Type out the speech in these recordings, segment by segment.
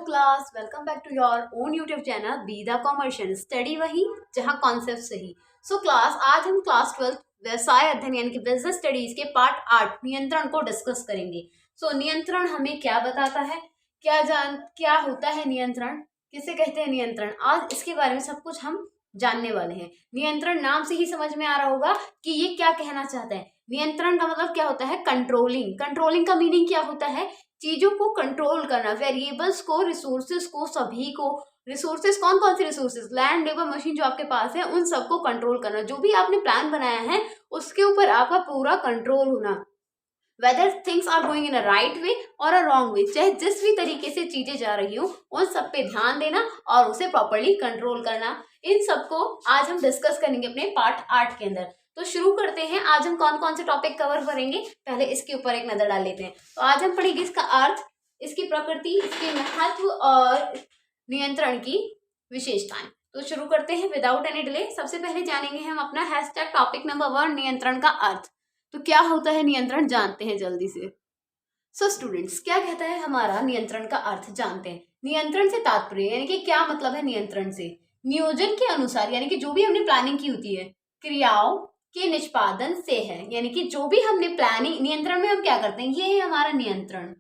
Class welcome back to your own YouTube channel be the commercial study वही जहां concept सही। So class आज हम क्लास 12 व्यवसाय अध्ययन यानी कि बिजनेस स्टडीज के पार्ट 8 नियंत्रण को डिस्कस करेंगे। नियंत्रण हमें क्या बताता है, क्या होता है नियंत्रण, किसे कहते हैं नियंत्रण, आज इसके बारे में सब कुछ हम जानने वाले हैं। नियंत्रण नाम से ही समझ में आ रहा होगा कि ये क्या कहना चाहता है। नियंत्रण का मतलब क्या होता है, कंट्रोलिंग। कंट्रोलिंग का मीनिंग क्या होता है, चीजों को कंट्रोल करना, वेरिएबल्स को, रिसोर्सेज को, सभी को। रिसोर्सेज कौन कौन से रिसोर्सेज, लैंड, लेबर, मशीन जो आपके पास है उन सबको कंट्रोल करना। जो भी आपने प्लान बनाया है उसके ऊपर आपका पूरा कंट्रोल होना। Whether things are going in a right way और अ रॉन्ग वे, चाहे जिस भी तरीके से चीजें जा रही हो उन सब पे ध्यान देना और उसे प्रॉपरली कंट्रोल करना। इन सबको आज हम डिस्कस करेंगे अपने पार्ट 8 के अंदर। तो शुरू करते हैं। आज हम कौन कौन से टॉपिक कवर करेंगे, पहले इसके ऊपर एक नजर डाल लेते हैं। तो आज हम पढ़ेंगे इसका अर्थ, इसकी प्रकृति, इसके महत्व और नियंत्रण की विशेषताएं। तो शुरू करते हैं विदाउट एनी डिले। सबसे पहले जानेंगे हम अपना हैशटैग टॉपिक नंबर 1, नियंत्रण का अर्थ। तो क्या होता है नियंत्रण, जानते हैं जल्दी से। स्टूडेंट्स, क्या कहता है हमारा नियंत्रण का अर्थ, जानते हैं। नियंत्रण से तात्पर्य यानी कि क्या मतलब है नियंत्रण से, नियोजन के अनुसार यानी कि जो भी हमने प्लानिंग की होती है, क्रियाओं के निष्पादन से है। यानी कि जो भी हमने प्लानिंग, नियंत्रण में हम क्या करते हैं, ये है हमारा नियंत्रण।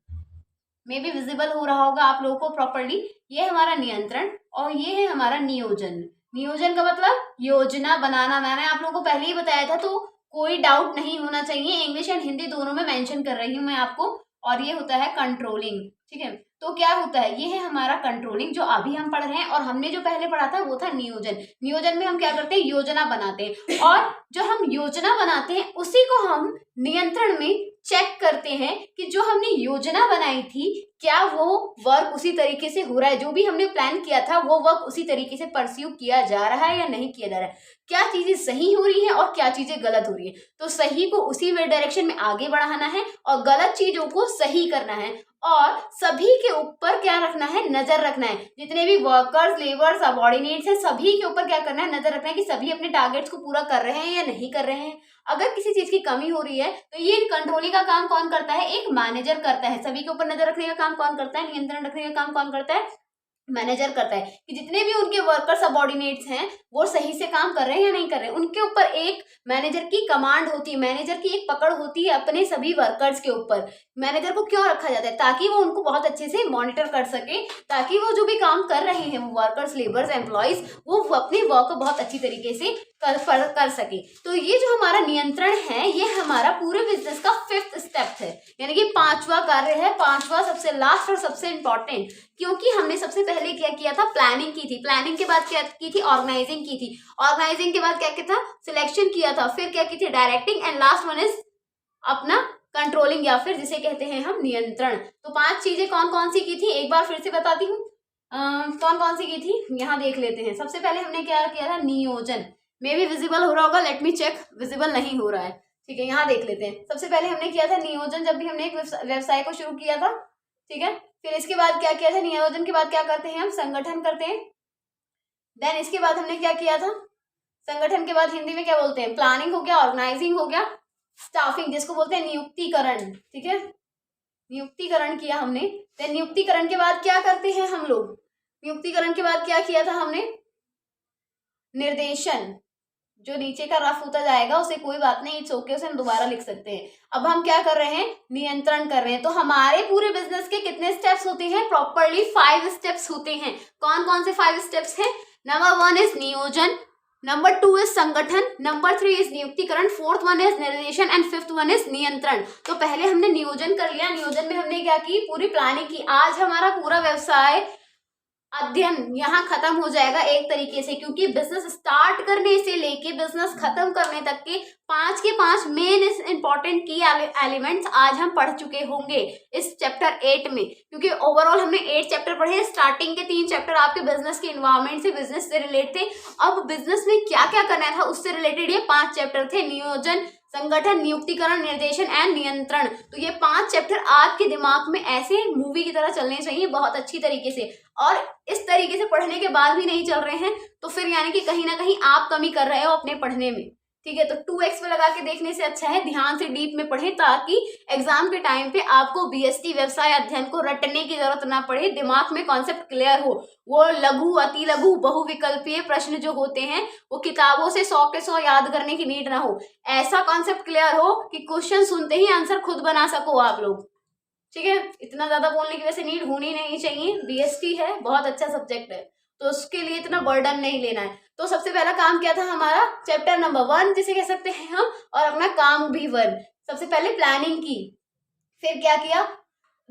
मे भी विजिबल हो रहा होगा आप लोगों को प्रॉपरली। ये हमारा नियंत्रण और ये है हमारा नियोजन। नियोजन का मतलब योजना बनाना। मैंने आप लोगों को पहले ही बताया था, तो कोई डाउट नहीं होना चाहिए। इंग्लिश एंड हिंदी दोनों में मेंशन कर रही हूँ मैं आपको। और ये होता है कंट्रोलिंग, ठीक है। तो क्या होता है, ये है हमारा कंट्रोलिंग जो अभी हम पढ़ रहे हैं। और हमने जो पहले पढ़ा था वो था नियोजन। नियोजन में हम क्या करते हैं, योजना बनाते हैं। और जो हम योजना बनाते हैं उसी को हम नियंत्रण में चेक करते हैं कि जो हमने योजना बनाई थी क्या वो वर्क उसी तरीके से हो रहा है, जो भी हमने प्लान किया था वो वर्क उसी तरीके से परस्यू किया जा रहा है या नहीं किया जा रहा है, क्या चीजें सही हो रही है और क्या चीजें गलत हो रही है। तो सही को उसी वे डायरेक्शन में आगे बढ़ाना है और गलत चीजों को सही करना है। और सभी के ऊपर क्या रखना है, नजर रखना है। जितने भी वर्कर्स, लेबर, सबऑर्डिनेट्स हैं, सभी के ऊपर क्या करना है, नजर रखना है कि सभी अपने टारगेट्स को पूरा कर रहे हैं या नहीं कर रहे हैं। अगर किसी चीज की कमी हो रही है तो ये कंट्रोलिंग का काम कौन करता है, एक मैनेजर करता है। सभी के ऊपर नजर रखने का काम कौन करता है, नियंत्रण रखने का काम कौन करता है, मैनेजर करता है। कि जितने भी उनके वर्कर सबऑर्डिनेट्स हैं वो सही से काम कर रहे हैं या नहीं कर रहे हैं। उनके ऊपर एक मैनेजर की कमांड होती है, मैनेजर की एक पकड़ होती है अपने सभी वर्कर्स के ऊपर। मैनेजर को क्यों रखा जाता है, ताकि वो उनको बहुत अच्छे से मॉनिटर कर सके, ताकि वो जो भी काम कर रहे हैं वो वर्कर्स, लेबर्स, एम्प्लॉयज, वो अपने वर्क को बहुत अच्छी तरीके से कर सके। तो ये जो हमारा नियंत्रण है ये हमारा पूरे बिजनेस का 5th स्टेप है, यानी कि 5वां कार्य है। 5वां सबसे लास्ट और सबसे इंपॉर्टेंट, क्योंकि हमने सबसे पहले क्या किया था, प्लानिंग की थी। प्लानिंग के बाद क्या की थी, ऑर्गेनाइजिंग की थी। ऑर्गेनाइजिंग के बाद क्या किया था, सिलेक्शन किया था। फिर क्या की थी, directing. And last one is अपना कंट्रोलिंग या फिर जिसे कहते हैं हम नियंत्रण। तो 5 चीजें कौन कौन सी की थी, एक बार फिर से बताती हूँ कौन कौन सी की थी। यहाँ देख लेते हैं। सबसे पहले हमने क्या किया था, नियोजन। मे भी विजिबल हो रहा होगा, लेट मी चेक, विजिबल नहीं हो रहा है, ठीक है। यहाँ देख लेते हैं। सबसे पहले हमने किया था नियोजन, जब भी हमने एक व्यवसाय को शुरू किया था, ठीक है। फिर इसके बाद क्या किया था, नियोजन के बाद क्या करते हैं हम, संगठन करते हैं। देन इसके बाद हमने क्या किया था, संगठन के बाद हिंदी में क्या बोलते हैं, प्लानिंग हो गया, ऑर्गेनाइजिंग हो गया, स्टाफिंग जिसको बोलते हैं नियुक्तिकरण, ठीक है। नियुक्तिकरण किया हमने। देन नियुक्तिकरण के बाद क्या करते हैं हम लोग, नियुक्तिकरण के बाद क्या किया था हमने, निर्देशन। जो नीचे का रफ होता जाएगा उसे कोई बात नहीं, इट्स ओके, उसे हम दोबारा लिख सकते हैं। अब हम क्या कर रहे हैं, नियंत्रण कर रहे हैं। तो हमारे पूरे बिजनेस के कितने स्टेप्स होते हैं, प्रॉपरली 5 स्टेप्स होते हैं। कौन कौन से 5 स्टेप्स हैं, नंबर 1 इज नियोजन, नंबर 2 इज संगठन, नंबर 3 इज नियुक्तिकरण, 4th वन इज निर्देशन एंड 5th वन इज नियंत्रण। तो पहले हमने नियोजन कर लिया। नियोजन में हमने क्या की, पूरी प्लानिंग की। आज हमारा पूरा व्यवसाय अध्ययन यहाँ खत्म हो जाएगा एक तरीके से, क्योंकि बिजनेस स्टार्ट करने से लेके बिजनेस खत्म करने तक के 5 मेन इंपॉर्टेंट की एलिमेंट्स आज हम पढ़ चुके होंगे इस चैप्टर 8 में। क्योंकि ओवरऑल हमने 8 चैप्टर पढ़े। स्टार्टिंग के 3 चैप्टर आपके बिजनेस के इन्वायरमेंट से, बिजनेस से रिलेटेड थे। अब बिजनेस में क्या क्या करना था उससे रिलेटेड ये 5 चैप्टर थे, नियोजन, संगठन, नियुक्तिकरण, निर्देशन एंड नियंत्रण। तो ये 5 चैप्टर आपके दिमाग में ऐसे मूवी की तरह चलने चाहिए बहुत अच्छी तरीके से। और इस तरीके से पढ़ने के बाद भी नहीं चल रहे हैं तो फिर यानी कि कहीं ना कहीं आप कमी कर रहे हो अपने पढ़ने में, ठीक है। तो 2x पे लगा के देखने से अच्छा है ध्यान से डीप में पढ़े, ताकि एग्जाम के टाइम पे आपको बीएसटी व्यवसाय अध्ययन को रटने की जरूरत ना पड़े, दिमाग में कॉन्सेप्ट क्लियर हो। वो लघु, अति लघु, बहुविकल्पीय प्रश्न जो होते हैं वो किताबों से 100 के 100 याद करने की नीड ना हो। ऐसा कॉन्सेप्ट क्लियर हो कि क्वेश्चन सुनते ही आंसर खुद बना सको आप लोग। ठीक है, इतना ज्यादा बोलने की वैसे नीड होनी नहीं चाहिए। बीएसटी है, बहुत अच्छा सब्जेक्ट है, तो उसके लिए इतना बर्डन नहीं लेना है। तो सबसे पहला काम क्या था हमारा, चैप्टर नंबर 1 जिसे कह सकते हैं हम, और अपना काम भी 1। सबसे पहले प्लानिंग की, फिर क्या किया,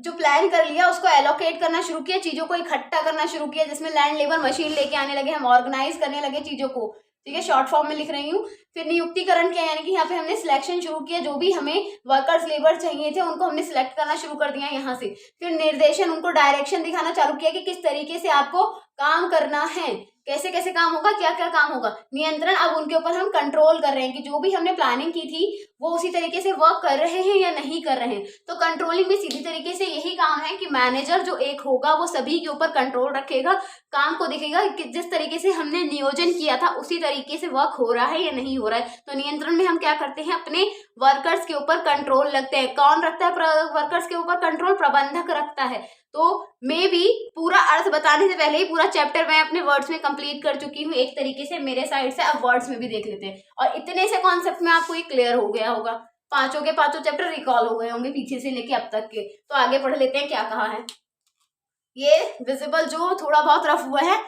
जो प्लान कर लिया उसको एलोकेट करना शुरू किया, चीजों को इकट्ठा करना शुरू किया, जिसमें लैंड, लेबर, मशीन लेके आने लगे, हम ऑर्गेनाइज करने लगे चीजों को। ठीक है, शॉर्ट फॉर्म में लिख रही हूँ। फिर नियुक्तिकरण किया, यानी कि यहाँ पे हमने सिलेक्शन शुरू किया, जो भी हमें वर्कर्स, लेबर चाहिए थे उनको हमने सिलेक्ट करना शुरू कर दिया यहाँ से। फिर निर्देशन, उनको डायरेक्शन दिखाना चालू किया कि किस तरीके से आपको काम करना है, कैसे कैसे काम होगा, क्या क्या काम होगा। नियंत्रण, अब उनके ऊपर हम कंट्रोल कर रहे हैं कि जो भी हमने प्लानिंग की थी वो उसी तरीके से वर्क कर रहे हैं या नहीं कर रहे हैं। तो कंट्रोलिंग में सीधी तरीके से यही काम है कि मैनेजर जो एक होगा वो सभी के ऊपर कंट्रोल रखेगा, काम को देखेगा कि जिस तरीके से हमने नियोजन किया था उसी तरीके से वर्क हो रहा है या नहीं हो रहा है। तो नियंत्रण में हम क्या करते हैं, अपने वर्कर्स के ऊपर कंट्रोल रखते हैं। कौन रखता है वर्कर्स के ऊपर कंट्रोल? प्रबंधक रखता है। तो मैं भी पूरा अर्थ बताने से पहले ही पूरा चैप्टर मैं अपने वर्ड्स में कंप्लीट कर चुकी हूँ एक तरीके से मेरे साइड से। अब वर्ड्स में भी देख लेते हैं, और इतने से कॉन्सेप्ट में आपको ये क्लियर हो गया होगा, पांचों के पांचों चैप्टर रिकॉल हो गए होंगे पीछे से लेके अब तक के। तो आगे पढ़ लेते हैं क्या कहा है। ये विजिबल जो थोड़ा बहुत रफ हुआ है,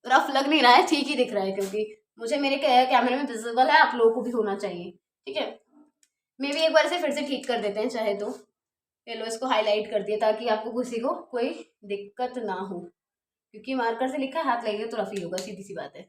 रफ लग नहीं रहा है, ठीक ही दिख रहा है, क्योंकि मुझे मेरे कैमरे में विजिबल है, आप लोगों को भी होना चाहिए। ठीक है, मे भी एक बार से फिर से ठीक कर देते हैं चाहे तो। लो, इसको हाईलाइट कर दिया ताकि आपको किसी को कोई दिक्कत ना हो, क्योंकि मार्कर से लिखा हाथ लगेगा तो रफ ही होगा, सीधी सी बात है।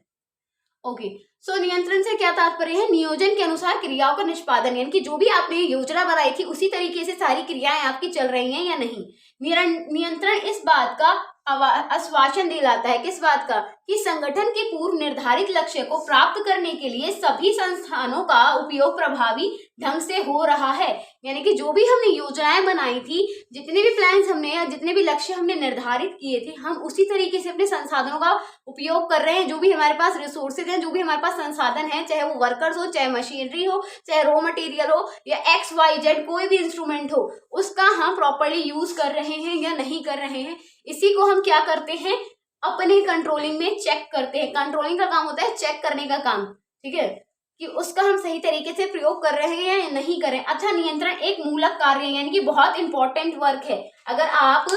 ओके, सो नियंत्रण से क्या तात्पर्य है? नियोजन के अनुसार क्रियाओं का निष्पादन, यानी कि जो भी आपने योजना बनाई थी उसी तरीके से सारी क्रियाएं आपकी चल रही हैं या नहीं। नियंत्रण इस बात का आश्वासन दिलाता है, किस बात का? कि संगठन के पूर्व निर्धारित लक्ष्य को प्राप्त करने के लिए सभी संस्थानों का उपयोग प्रभावी ढंग से हो रहा है। यानी कि जो भी हमने योजनाएं बनाई थी, जितने भी प्लान्स हमने या जितने भी लक्ष्य हमने निर्धारित किए थे, हम उसी तरीके से अपने संसाधनों का उपयोग कर रहे हैं। जो भी हमारे पास रिसोर्सेज हैं, जो भी हमारे पास संसाधन है, चाहे वो वर्कर्स हो, चाहे मशीनरी हो, चाहे रॉ मटेरियल हो, या XYZ कोई भी इंस्ट्रूमेंट हो, उसका हम प्रॉपरली यूज कर रहे हैं या नहीं कर रहे हैं। इसी को हम क्या करते हैं, अपने कंट्रोलिंग में चेक करते हैं। कंट्रोलिंग का काम होता है चेक करने का काम। ठीक है, कि उसका हम सही तरीके से प्रयोग कर रहे हैं या नहीं कर रहे हैं। अच्छा, नियंत्रण एक मूलक कार्य है, यानी कि बहुत इंपॉर्टेंट वर्क है। अगर आप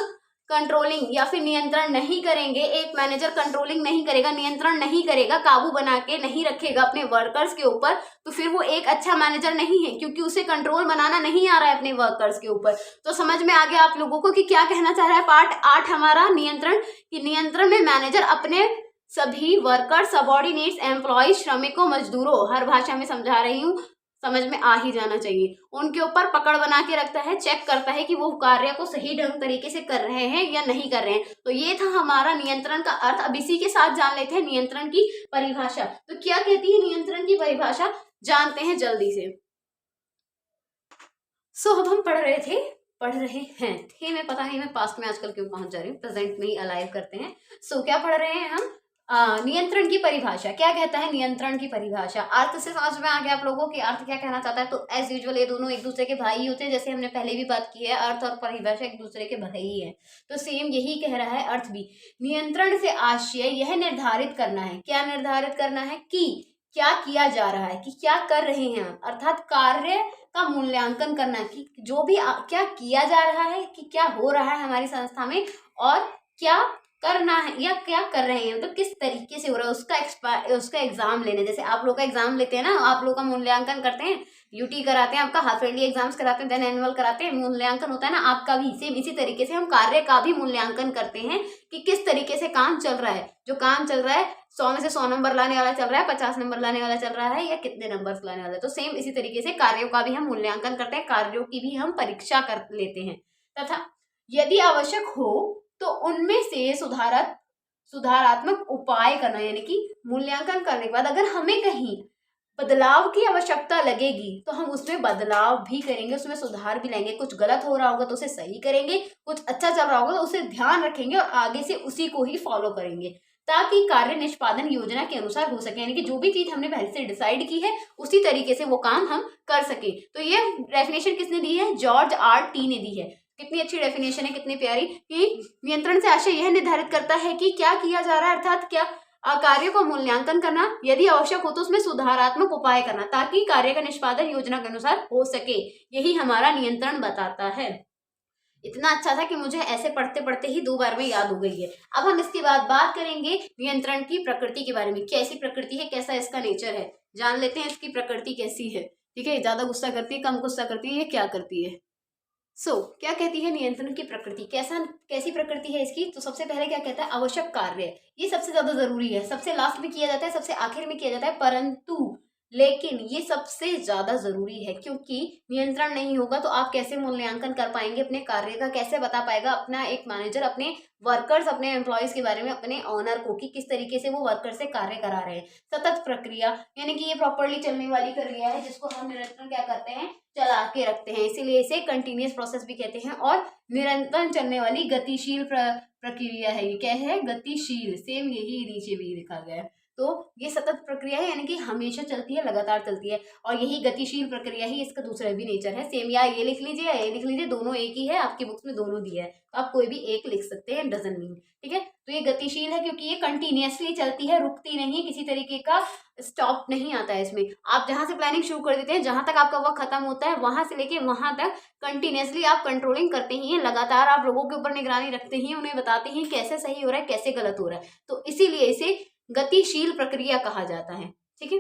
कंट्रोलिंग या फिर नियंत्रण नहीं करेंगे, एक मैनेजर कंट्रोलिंग नहीं करेगा, नियंत्रण नहीं करेगा, काबू बना के नहीं रखेगा अपने वर्कर्स के ऊपर, तो फिर वो एक अच्छा मैनेजर नहीं है, क्योंकि उसे कंट्रोल बनाना नहीं आ रहा है अपने वर्कर्स के ऊपर। तो समझ में आ गया आप लोगों को कि क्या कहना चाह रहा है पार्ट 8 हमारा, नियंत्रण। कि नियंत्रण में मैनेजर अपने सभी वर्कर, सबॉर्डिनेट्स, एम्प्लॉय, श्रमिकों, मजदूरों, हर भाषा में समझा रही हूँ, समझ में आ ही जाना चाहिए, उनके ऊपर पकड़ बना के रखता है, चेक करता है कि वो कार्य को सही ढंग तरीके से कर रहे हैं या नहीं कर रहे हैं। तो ये था हमारा नियंत्रण का अर्थ। अब इसी के साथ जान लेते हैं नियंत्रण की परिभाषा। तो क्या कहती है नियंत्रण की परिभाषा, जानते हैं जल्दी से। सो अब हम पढ़ रहे हैं, मैं पता नहीं मैं पास्ट में आजकल क्यों पहुंच जा रही हूँ, प्रेजेंट में ही अलाइव करते हैं। सो क्या पढ़ रहे हैं हम, नियंत्रण की परिभाषा। क्या कहता है नियंत्रण की परिभाषा? अर्थ से समझ में आ गया आप लोगों की अर्थ क्या कहना चाहता है। तो एज यूजुअल ये दोनों एक दूसरे के भाई होते हैं, जैसे हमने पहले भी बात की है, अर्थ और परिभाषा एक दूसरे के भाई है। तो सेम यही कह रहा है अर्थ भी। नियंत्रण से आशय यह निर्धारित करना है, क्या निर्धारित करना है? कि क्या किया जा रहा है, कि क्या कर रहे हैं, अर्थात कार्य का मूल्यांकन करना, कि जो भी क्या किया जा रहा है, कि क्या हो रहा है हमारी संस्था में, और क्या करना है या क्या कर रहे हैं, मतलब किस तरीके से हो रहा है, उसका एग्जाम लेने। जैसे आप लोग का एग्जाम लेते हैं ना, आप लोग का मूल्यांकन करते हैं, यूटी कराते हैं, आपका हाफ ईयरली एग्जाम्स कराते हैं, देन एनुअल कराते हैं, मूल्यांकन होता है ना आपका भी। सेम इसी तरीके से हम कार्य का भी मूल्यांकन करते हैं कि किस तरीके से काम चल रहा है। जो काम चल रहा है 100 में से 100 नंबर लाने वाला चल रहा है, 50 नंबर लाने वाला चल रहा है, या कितने नंबर लाने वाला है। तो सेम इसी तरीके से कार्यों का भी हम मूल्यांकन करते हैं, कार्यों की भी हम परीक्षा कर लेते हैं, तथा यदि आवश्यक हो तो उनमें से सुधारात्मक उपाय करना। यानी कि मूल्यांकन करने के बाद अगर हमें कहीं बदलाव की आवश्यकता लगेगी तो हम उसमें बदलाव भी करेंगे, उसमें सुधार भी लाएंगे। कुछ गलत हो रहा होगा तो उसे सही करेंगे, कुछ अच्छा चल रहा होगा तो उसे ध्यान रखेंगे और आगे से उसी को ही फॉलो करेंगे। ताकि कार्य निष्पादन योजना के अनुसार हो सके, यानी कि जो भी चीज हमने पहले से डिसाइड की है उसी तरीके से वो काम हम कर सके। तो ये डेफिनेशन किसने दी है? जॉर्ज आर टी ने दी है। कितनी अच्छी डेफिनेशन है, कितनी प्यारी, कि नियंत्रण से आशय यह निर्धारित करता है कि क्या किया जा रहा है, अर्थात क्या कार्य को मूल्यांकन करना, यदि आवश्यक हो तो उसमें सुधारात्मक उपाय करना ताकि कार्य का निष्पादन योजना के अनुसार हो सके। यही हमारा नियंत्रण बताता है। इतना अच्छा था कि मुझे ऐसे पढ़ते पढ़ते ही 2 बार में याद हो गई है। अब हम इसके बाद बात करेंगे नियंत्रण की प्रकृति के बारे में, कैसी प्रकृति है, कैसा इसका नेचर है, जान लेते हैं इसकी प्रकृति कैसी है। ठीक है, ज्यादा गुस्सा करती है, कम गुस्सा करती है, ये क्या करती है। क्या कहती है नियंत्रण की प्रकृति, कैसी प्रकृति है इसकी। तो सबसे पहले क्या कहता है, आवश्यक कार्य, ये सबसे ज्यादा जरूरी है, सबसे लास्ट में किया जाता है, सबसे आखिर में किया जाता है, परंतु लेकिन ये सबसे ज्यादा जरूरी है, क्योंकि नियंत्रण नहीं होगा तो आप कैसे मूल्यांकन कर पाएंगे अपने कार्य का, कैसे बता पाएगा अपना एक मैनेजर अपने वर्कर्स, अपने एम्प्लॉयज के बारे में, अपने ओनर को, कि किस तरीके से वो वर्कर से कार्य करा रहे हैं। सतत प्रक्रिया, यानी कि ये प्रॉपरली चलने वाली प्रक्रिया है जिसको हम निरंतर क्या करते हैं, चला के रखते हैं, इसीलिए इसे कंटिन्यूअस प्रोसेस भी कहते हैं। और निरंतर चलने वाली गतिशील प्रक्रिया है, ये क्या है, गतिशील, सेम यही नीचे भी लिखा गया है। तो ये सतत प्रक्रिया है, यानी कि हमेशा चलती है, लगातार चलती है, और यही गतिशील प्रक्रिया ही इसका दूसरा भी नेचर है। सेम, या ये लिख लीजिए या ये लिख लीजिए, दोनों एक ही है, आपकी बुक्स में दोनों दिया है, तो आप कोई भी एक लिख सकते हैं, डजंट मीन। ठीक है, तो ये गतिशील है क्योंकि ये कंटिन्यूअसली चलती है, रुकती नहीं, किसी तरीके का स्टॉप नहीं आता है इसमें। आप जहां से प्लानिंग शुरू कर देते हैं, जहां तक आपका वर्क खत्म होता है, वहां से लेके वहां तक कंटिन्यूअसली आप कंट्रोलिंग करते ही हैं, लगातार आप लोगों के ऊपर निगरानी रखते ही, उन्हें बताते हैं कैसे सही हो रहा है, कैसे गलत हो रहा है, तो इसीलिए इसे गतिशील प्रक्रिया कहा जाता है। ठीक है,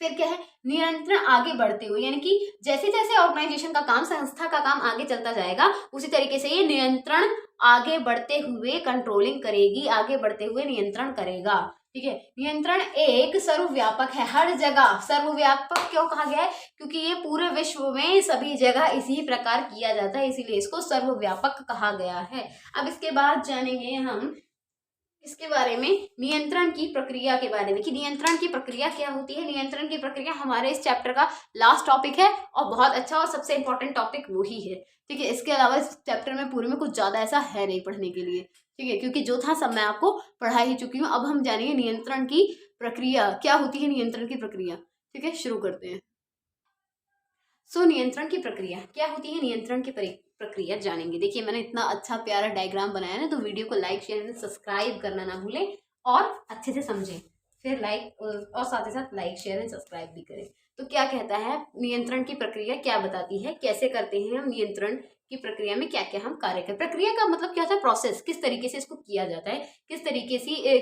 फिर क्या है, निरंतर आगे बढ़ते हुए, यानी कि जैसे जैसे ऑर्गेनाइजेशन का काम, संस्था का काम आगे चलता जाएगा, उसी तरीके से ये नियंत्रण आगे बढ़ते हुए कंट्रोलिंग करेगी, आगे बढ़ते हुए नियंत्रण करेगा। ठीक है, नियंत्रण एक सर्वव्यापक है, हर जगह सर्वव्यापक क्यों कहा गया है, क्योंकि ये पूरे विश्व में सभी जगह इसी प्रकार किया जाता है, इसीलिए इसको सर्वव्यापक कहा गया है। अब इसके बाद जानेंगे हम इसके बारे में, नियंत्रण की प्रक्रिया के बारे में, कि नियंत्रण की प्रक्रिया क्या होती है। नियंत्रण की प्रक्रिया हमारे इस चैप्टर का लास्ट टॉपिक है और बहुत अच्छा और सबसे इंपॉर्टेंट टॉपिक वही है। ठीक है, इसके अलावा इस चैप्टर में पूरे में कुछ ज्यादा ऐसा है नहीं पढ़ने के लिए। ठीक है, क्योंकि जो था सब मैं आपको पढ़ा ही चुकी हूँ। अब हम जानेंगे नियंत्रण की प्रक्रिया क्या होती है, नियंत्रण की प्रक्रिया। ठीक है, शुरू करते हैं। नियंत्रण की प्रक्रिया क्या होती है, नियंत्रण की प्रक्रिया जानेंगे। देखिए, मैंने इतना अच्छा प्यारा डायग्राम बनाया ना, तो वीडियो को लाइक शेयर एंड सब्सक्राइब करना ना भूलें और अच्छे से समझें, फिर लाइक और साथ ही साथ लाइक शेयर एंड सब्सक्राइब भी करें। तो क्या कहता है नियंत्रण की प्रक्रिया, क्या बताती है, कैसे करते हैं हम नियंत्रण की प्रक्रिया में क्या क्या हम कार्य कर। प्रक्रिया का मतलब क्या होता है, प्रोसेस, किस तरीके से इसको किया जाता है, किस तरीके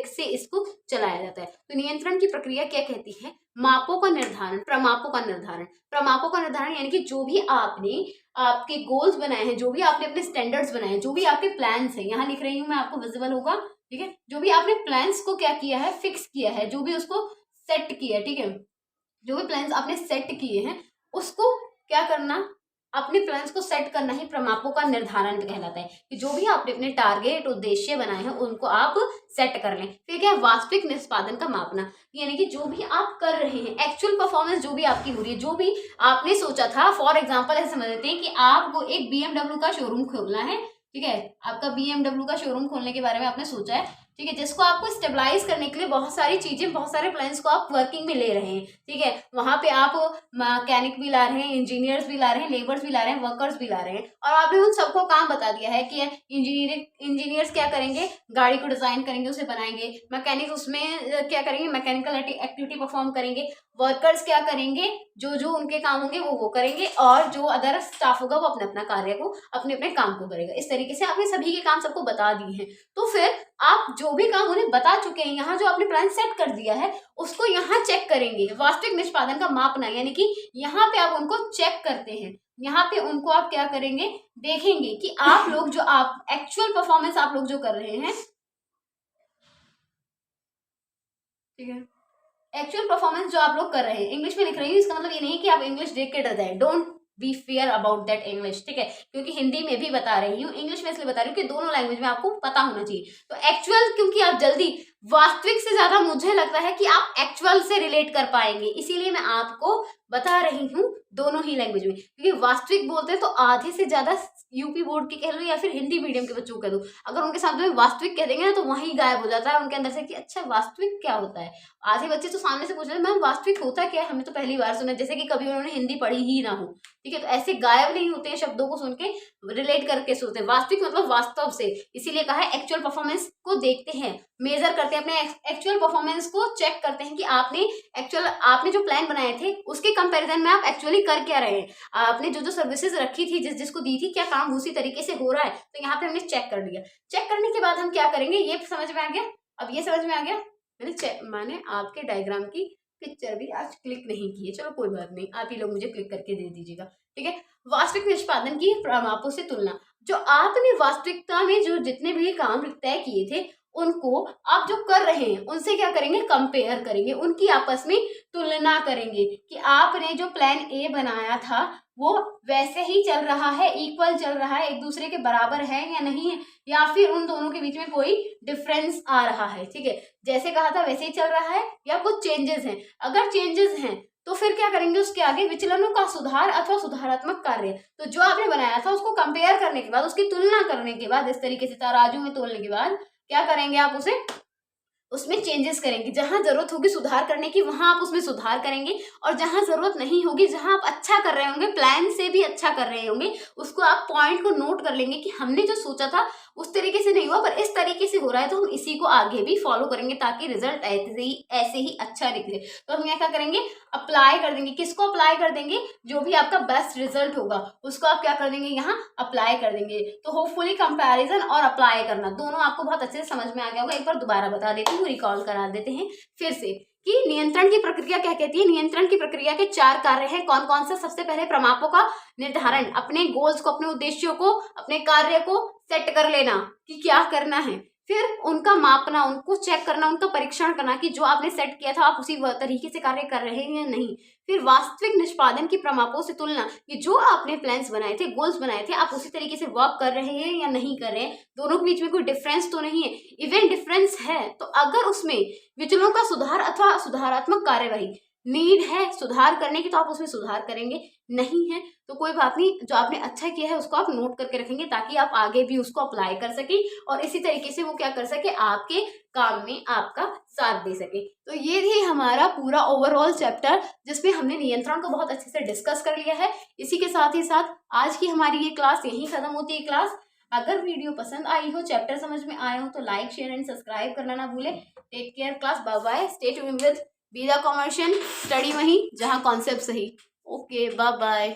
से इसको चलाया जाता है। तो नियंत्रण की प्रक्रिया क्या कहती है, मापों का निर्धारण, प्रमापों का निर्धारण। प्रमापों का निर्धारण यानी कि जो भी आपने आपके गोल्स बनाए हैं, जो भी आपने अपने स्टैंडर्ड्स बनाए हैं, जो भी आपके प्लान्स हैं, यहाँ लिख रही हूँ मैं, आपको विजिबल होगा। ठीक है, जो भी आपने प्लान्स को क्या किया है, फिक्स किया है, जो भी उसको सेट किया है। ठीक है, जो भी प्लान्स आपने सेट किए हैं उसको क्या करना, अपने प्लान्स को सेट करना ही प्रमापों का निर्धारण कहलाता है, कि जो भी आपने अपने टारगेट उद्देश्य बनाए हैं उनको आप सेट कर लें। फिर क्या है, वास्तविक निष्पादन का मापना, यानी कि जो भी आप कर रहे हैं, एक्चुअल परफॉर्मेंस जो भी आपकी हो रही है, जो भी आपने सोचा था। फॉर एग्जाम्पल ऐसे समझ लेते हैं कि आपको एक BMW का शोरूम खोलना है। ठीक है, आपका BMW का शोरूम खोलने के बारे में आपने सोचा है। ठीक है, जिसको आपको स्टेबलाइज करने के लिए बहुत सारी चीजें, बहुत सारे प्लान्स को आप वर्किंग में ले रहे हैं। ठीक है, वहां पे आप मैकेनिक भी ला रहे हैं, इंजीनियर्स भी ला रहे हैं, लेबर्स भी ला रहे हैं, वर्कर्स भी ला रहे हैं, और आपने उन सबको काम बता दिया है कि इंजीनियर्स क्या करेंगे, गाड़ी को डिजाइन करेंगे, उसे बनाएंगे। मैकेनिक उसमें क्या करेंगे, मैकेनिकल एक्टिविटी परफॉर्म करेंगे। वर्कर्स क्या करेंगे, जो जो उनके काम होंगे वो करेंगे, और जो अदर स्टाफ होगा वो अपने अपना कार्य को, अपने अपने काम को करेगा। इस तरीके से आपने सभी के काम सबको बता दिए हैं। तो फिर आप जो भी काम उन्हें बता चुके हैं, यहाँ जो आपने प्लान सेट कर दिया है उसको यहाँ चेक करेंगे। वास्तविक निष्पादन का मापना, यानी कि यहाँ पे आप उनको चेक करते हैं, यहाँ पे उनको आप क्या करेंगे, देखेंगे कि आप लोग जो आप एक्चुअल परफॉर्मेंस आप लोग जो कर रहे हैं, ठीक है, एक्चुअल परफॉर्मेंस जो आप लोग कर रहे हैं, इंग्लिश में लिख रही हूँ, इसका मतलब ये नहीं कि आप इंग्लिश देख के डर जाए, don't be fair about that English. ठीक है, क्योंकि हिंदी में भी बता रही हूँ, इंग्लिश में इसलिए बता रही हूँ कि दोनों लैंग्वेज में आपको पता होना चाहिए। तो एक्चुअल, क्योंकि आप जल्दी, वास्तविक से ज्यादा मुझे लगता है कि आप एक्चुअल से रिलेट कर पाएंगे, इसीलिए मैं आपको बता रही हूँ दोनों ही लैंग्वेज में, क्योंकि वास्तविक बोलते हैं तो आधे से ज्यादा यूपी बोर्ड के कह लो या फिर हिंदी मीडियम के बच्चों को कह दो, अगर उनके सामने में वास्तविक कह देंगे ना तो वहीं गायब हो जाता है उनके अंदर से कि अच्छा वास्तविक क्या होता है। आधे बच्चे तो सामने से पूछ रहे हैं मैम वास्तविक होता क्या है, हमें तो पहली बार सुना, जैसे कि कभी उन्होंने हिंदी पढ़ी ही ना हो। ठीक है, तो ऐसे गायब नहीं होते हैं, शब्दों को सुन के रिलेट करके सोचते हैं। वास्तविक मतलब वास्तव से, इसीलिए कहा है एक्चुअल परफॉर्मेंस को देखते हैं, मेजर करते हैं, अपने एक्चुअल परफॉर्मेंस को चेक करते हैं कि आपने जो प्लान बनाए थे उसके कंपैरिजन में आप एक्चुअली कर क्या रहे हैं, आपने जो जो सर्विसेज रखी थी, जिसको दी थी, क्या काम उसी तरीके से हो रहा है। तो यहाँ पे हमने चेक कर लिया। चेक करने के बाद हम क्या करेंगे, ये समझ में आ गया। अब ये समझ में आ गया, मैंने आपके डायग्राम की पिक्चर भी आज क्लिक नहीं की है, चलो कोई बात नहीं, आप ही लोग मुझे क्लिक करके दे दीजिएगा। ठीक है, वास्तविक निष्पादन की प्रमापों से तुलना, जो आपने वास्तविकता में जो जितने भी काम तय किए थे उनको आप जो कर रहे हैं उनसे क्या करेंगे, कंपेयर करेंगे, उनकी आपस में तुलना करेंगे कि आपने जो प्लान ए बनाया था वो वैसे ही चल रहा है, इक्वल चल रहा है, एक दूसरे के बराबर है या नहीं है, या फिर उन दोनों के बीच में कोई डिफरेंस आ रहा है। ठीक है, जैसे कहा था वैसे ही चल रहा है या कुछ चेंजेस हैं। अगर चेंजेस हैं तो फिर क्या करेंगे, उसके आगे विचलनों का सुधार अथवा सुधारात्मक कार्य। तो जो आपने बनाया था उसको कंपेयर करने के बाद, उसकी तुलना करने के बाद, इस तरीके से तराजू में तोलने के बाद क्या करेंगे, आप उसमें चेंजेस करेंगे। जहां जरूरत होगी सुधार करने की वहां आप उसमें सुधार करेंगे, और जहां जरूरत नहीं होगी, जहां आप अच्छा कर रहे होंगे, प्लान से भी अच्छा कर रहे होंगे, उसको आप पॉइंट को नोट कर लेंगे कि हमने जो सोचा था उस तरीके से नहीं हुआ, पर इस तरीके से हो रहा है तो हम इसी को आगे भी फॉलो करेंगे ताकि रिजल्ट ऐसे ही अच्छा निकले। तो हम यहाँ क्या करेंगे, अप्लाई कर देंगे। किसको अप्लाई कर देंगे, जो भी आपका बेस्ट रिजल्ट होगा उसको आप क्या कर देंगे, यहाँ अप्लाई कर देंगे। तो होपफुली कंपैरिजन और अप्लाई करना दोनों आपको बहुत अच्छे से समझ में आ गया होगा। एक बार दोबारा बता देती हूँ, रिकॉल करा देते हैं फिर से कि नियंत्रण की प्रक्रिया क्या कहती है। नियंत्रण की प्रक्रिया के 4 कार्य हैं। कौन कौन से, सबसे पहले प्रमापों का निर्धारण, अपने गोल्स को, अपने उद्देश्यों को, अपने कार्य को सेट कर लेना कि क्या करना है, फिर उनका मापना, उनको चेक करना, उनका परीक्षण करना कि जो आपने सेट किया था आप उसी तरीके से कार्य कर रहे हैं या नहीं, फिर वास्तविक निष्पादन की प्रमापों से तुलना कि जो आपने प्लान्स बनाए थे, गोल्स बनाए थे, आप उसी तरीके से वर्क कर रहे हैं या नहीं कर रहे हैं, दोनों के बीच में कोई डिफरेंस तो नहीं है। इवन डिफरेंस है तो अगर उसमें विचलों का सुधार अथवा सुधारात्मक कार्यवाही नीड है सुधार करने की तो आप उसमें सुधार करेंगे, नहीं है तो कोई बात नहीं, जो आपने अच्छा किया है उसको आप नोट करके रखेंगे ताकि आप आगे भी उसको अप्लाई कर सके और इसी तरीके से वो क्या कर सके, आपके काम में आपका साथ दे सके। तो ये थी हमारा पूरा ओवरऑल चैप्टर जिसमें हमने नियंत्रण को बहुत अच्छे से डिस्कस कर लिया है। इसी के साथ ही साथ आज की हमारी ये क्लास यहीं खत्म होती है। क्लास अगर वीडियो पसंद आई हो, चैप्टर समझ में आए हो तो लाइक शेयर एंड सब्सक्राइब करना ना भूले। Take care class, bye bye, stay tuned with be the commercial, study वहीं जहाँ कॉन्सेप्ट सही। Okay, bye bye.